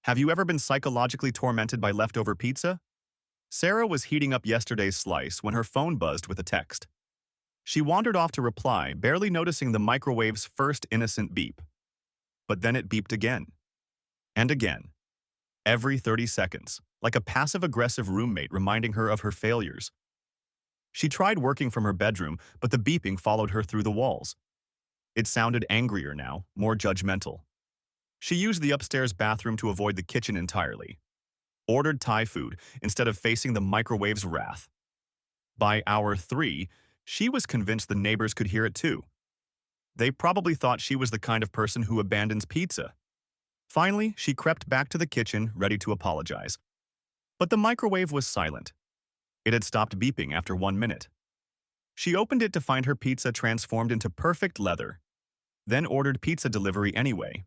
Have you ever been psychologically tormented by leftover pizza? Sarah was heating up yesterday's slice when her phone buzzed with a text. She wandered off to reply, barely noticing the microwave's first innocent beep. But then it beeped again. And again. Every 30 seconds, like a passive-aggressive roommate reminding her of her failures. She tried working from her bedroom, but the beeping followed her through the walls. It sounded angrier now, more judgmental. She used the upstairs bathroom to avoid the kitchen entirely. Ordered Thai food instead of facing the microwave's wrath. By hour 3, she was convinced the neighbors could hear it too. They probably thought she was the kind of person who abandons pizza. Finally, she crept back to the kitchen, ready to apologize. But the microwave was silent. It had stopped beeping after 1 minute. She opened it to find her pizza transformed into perfect leather, then ordered pizza delivery anyway.